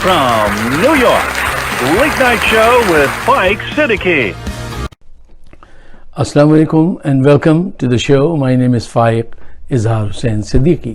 from New York, Late Night Show with Mike Siddiqui. Assalamu alaikum and welcome to the show. My name is Faiq Izhar Hussain Siddiqui.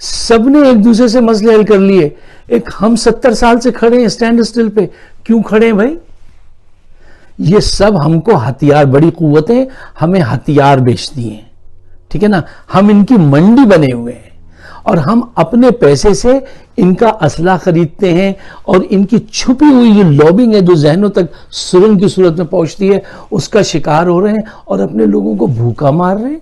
سب نے ایک دوسرے سے مسئلے حل کر لیے. ایک ہم 70 سال سے کھڑے ہیں اسٹینڈ اسٹل پہ. کیوں کھڑے ہیں بھائی؟ یہ سب ہم کو ہتھیار، بڑی قوتیں ہمیں ہتھیار بیچتی ہیں، ٹھیک ہے نا. ہم ان کی منڈی بنے ہوئے ہیں اور ہم اپنے پیسے سے ان کا اسلحہ خریدتے ہیں اور ان کی چھپی ہوئی جو لابنگ ہے جو ذہنوں تک سرنگ کی صورت میں پہنچتی ہے اس کا شکار ہو رہے ہیں اور اپنے لوگوں کو بھوکا مار رہے ہیں.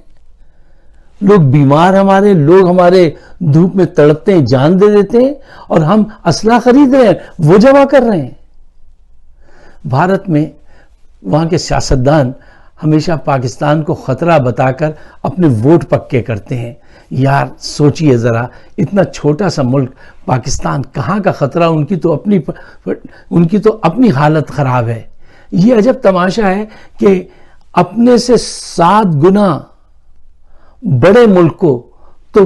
لوگ بیمار، لوگ ہمارے دھوپ میں تڑپتے ہیں، جان دے دیتے ہیں اور ہم اسلحہ خرید رہے ہیں، وہ جمع کر رہے ہیں. بھارت میں وہاں کے سیاستدان ہمیشہ پاکستان کو خطرہ بتا کر اپنے ووٹ پکے کرتے ہیں. یار سوچئے ذرا، اتنا چھوٹا سا ملک پاکستان کہاں کا خطرہ؟ ان کی تو اپنی حالت خراب ہے. یہ عجب تماشا ہے کہ اپنے سے 7 گنا بڑے ملک کو تو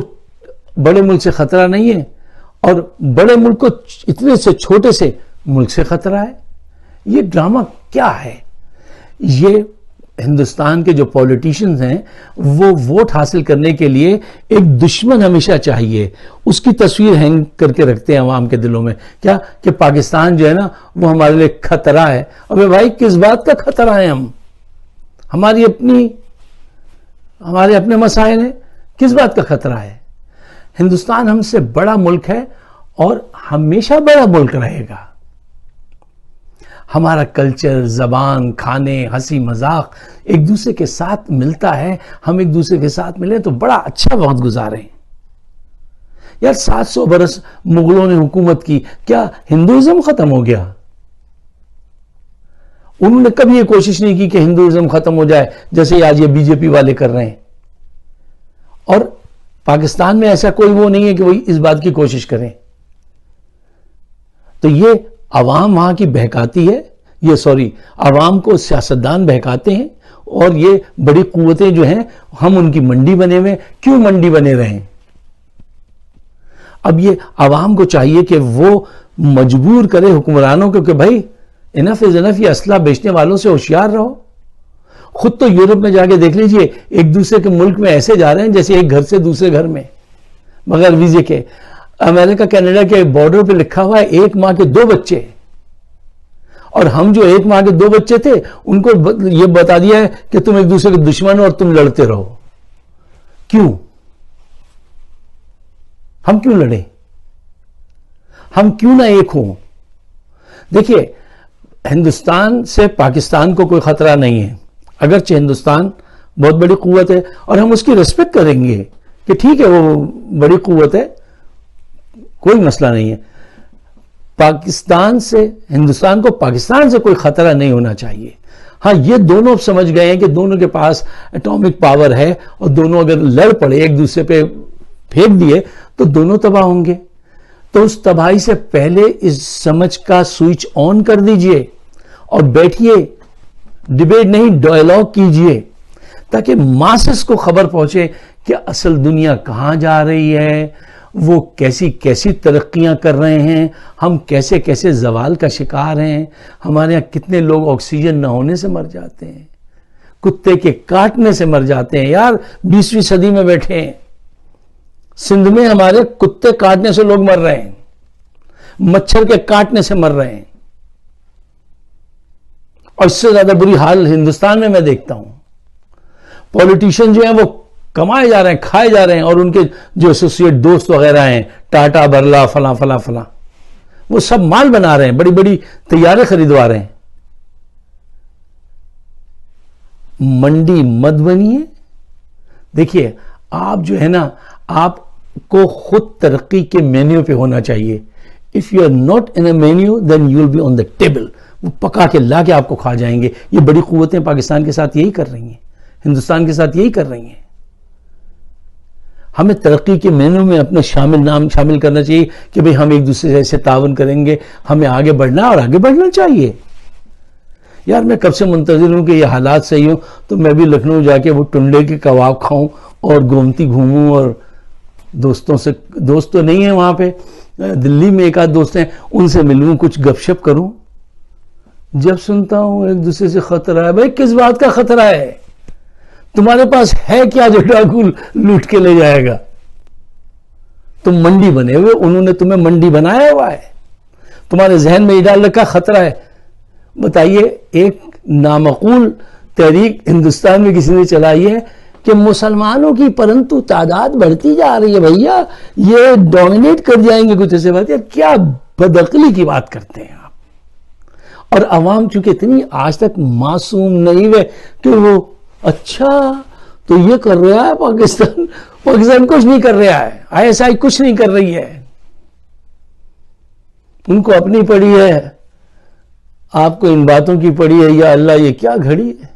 بڑے ملک سے خطرہ نہیں ہے اور بڑے ملک کو اتنے سے چھوٹے سے ملک سے خطرہ ہے. یہ ڈرامہ کیا ہے؟ یہ ہندوستان کے جو پولیٹیشنز ہیں وہ ووٹ حاصل کرنے کے لیے ایک دشمن ہمیشہ چاہیے، اس کی تصویر ہینگ کر کے رکھتے ہیں عوام کے دلوں میں. کیا کہ پاکستان جو ہے نا وہ ہمارے لیے خطرہ ہے. ابے بھائی کس بات کا خطرہ ہے؟ ہمارے اپنے مسائل ہیں، کس بات کا خطرہ ہے؟ ہندوستان ہم سے بڑا ملک ہے اور ہمیشہ بڑا ملک رہے گا. ہمارا کلچر، زبان، کھانے، ہنسی مذاق ایک دوسرے کے ساتھ ملتا ہے. ہم ایک دوسرے کے ساتھ ملیں تو بڑا اچھا وقت گزاریں. یار 700 برس مغلوں نے حکومت کی، کیا ہندوازم ختم ہو گیا؟ انہوں نے کبھی یہ کوشش نہیں کی کہ ہندوازم ختم ہو جائے جیسے آج یہ بی جے پی والے کر رہے ہیں. اور پاکستان میں ایسا کوئی وہ نہیں ہے کہ وہ اس بات کی کوشش کریں. تو یہ عوام وہاں کی بہکاتی ہے، عوام کو سیاستدان بہکاتے ہیں اور یہ بڑی قوتیں جو ہیں ہم ان کی منڈی بنے ہوئے. کیوں منڈی بنے رہے ہیں؟ اب یہ عوام کو چاہیے کہ وہ مجبور کرے حکمرانوں کو کہ بھائی انف از انف، یہ اسلحہ بیچنے والوں سے ہوشیار رہو. خود تو یورپ میں جا کے دیکھ لیجئے، ایک دوسرے کے ملک میں ایسے جا رہے ہیں جیسے ایک گھر سے دوسرے گھر میں بغیر ویزے کے. امریکہ کینیڈا کے بارڈر پہ لکھا ہوا ہے 1 ماں کے 2 بچے، اور ہم جو 1 ماں کے 2 بچے تھے ان کو یہ بتا دیا ہے کہ تم ایک دوسرے کے دشمن ہو اور تم لڑتے رہو. کیوں؟ ہم کیوں لڑیں؟ ہم کیوں نہ ایک ہوں؟ دیکھیے، ہندوستان سے پاکستان کو کوئی خطرہ نہیں ہے، اگرچہ ہندوستان بہت بڑی قوت ہے اور ہم اس کی ریسپیکٹ کریں گے کہ ٹھیک ہے وہ بڑی قوت ہے، کوئی مسئلہ نہیں ہے. ہندوستان کو پاکستان سے کوئی خطرہ نہیں ہونا چاہیے. ہاں یہ دونوں سمجھ گئے ہیں کہ دونوں کے پاس ایٹامک پاور ہے اور دونوں اگر لڑ پڑے ایک دوسرے پہ پھینک دیے تو دونوں تباہ ہوں گے. تو اس تباہی سے پہلے اس سمجھ کا سوئچ آن کر دیجئے اور بیٹھیے، ڈیبیٹ نہیں ڈائیلاگ کیجئے تاکہ ماسس کو خبر پہنچے کہ اصل دنیا کہاں جا رہی ہے، وہ کیسی کیسی ترقیاں کر رہے ہیں، ہم کیسے کیسے زوال کا شکار ہیں. ہمارے یہاں کتنے لوگ آکسیجن نہ ہونے سے مر جاتے ہیں، کتے کے کاٹنے سے مر جاتے ہیں. یار 20ویں صدی میں بیٹھے ہیں، سندھ میں ہمارے کتے کاٹنے سے لوگ مر رہے ہیں، مچھر کے کاٹنے سے مر رہے ہیں. اور اس سے زیادہ بری حال ہندوستان میں دیکھتا ہوں. پولیٹیشین جو ہیں وہ کمائے جا رہے ہیں، کھائے جا رہے ہیں، اور ان کے جو ایسوسیٹ دوست وغیرہ ہیں ٹاٹا، برلا، فلاں فلاں فلاں، وہ سب مال بنا رہے ہیں، بڑی بڑی طیارے خریدوا رہے ہیں. منڈی مت بنیے. دیکھیے آپ جو ہے نا، آپ کو خود ترقی کے مینیو پہ ہونا چاہیے. If you are not in a menu, then you will be on the table. وہ پکا کے لا کے آپ کو کھا جائیں گے. یہ بڑی قوتیں پاکستان کے ساتھ یہی کر رہی ہیں، ہندوستان کے ساتھ یہی کر رہی ہیں. ہمیں ترقی کے مینو میں اپنے نام شامل کرنا چاہیے کہ بھئی ہم ایک دوسرے سے ایسے تعاون کریں گے، ہمیں آگے بڑھنا اور آگے بڑھنا چاہیے. یار میں کب سے منتظر ہوں کہ یہ حالات صحیح ہوں تو میں بھی لکھنؤ جا کے وہ ٹنڈے کے کباب کھاؤں اور گومتی گھوموں اور دوستوں سے، دوست تو نہیں ہیں وہاں پہ، دلی میں ایک آدھ دوست ہیں، ان سے ملوں، کچھ گپ شپ کروں. جب سنتا ہوں ایک دوسرے سے خطرہ ہے، بھئی کس بات کا خطرہ ہے؟ تمہارے پاس ہے کیا جو ڈاکو لوٹ کے لے جائے گا؟ تم منڈی بنے ہوئے, انہوں نے تمہیں منڈی بنایا ہوا ہے, تمہارے ذہن میں یہ ڈال رکھا خطرہ ہے. بتائیے, ایک نامعقول تحریک ہندوستان میں کسی نے چلائی ہے کہ مسلمانوں کی پرنتو تعداد بڑھتی جا رہی ہے, بھیا یہ ڈومینیٹ کر جائیں گے کچھ ایسے بات. کیا بدعقلی کی بات کرتے ہیں آپ. اور عوام چونکہ اتنی آج تک معصوم نہیں ہوئے کہ وہ اچھا تو یہ کر رہا ہے پاکستان کچھ نہیں کر رہا ہے, ISI کچھ نہیں کر رہی ہے, ان کو اپنی پڑی ہے, آپ کو ان باتوں کی پڑی ہے. یا اللہ, یہ کیا گھڑی ہے.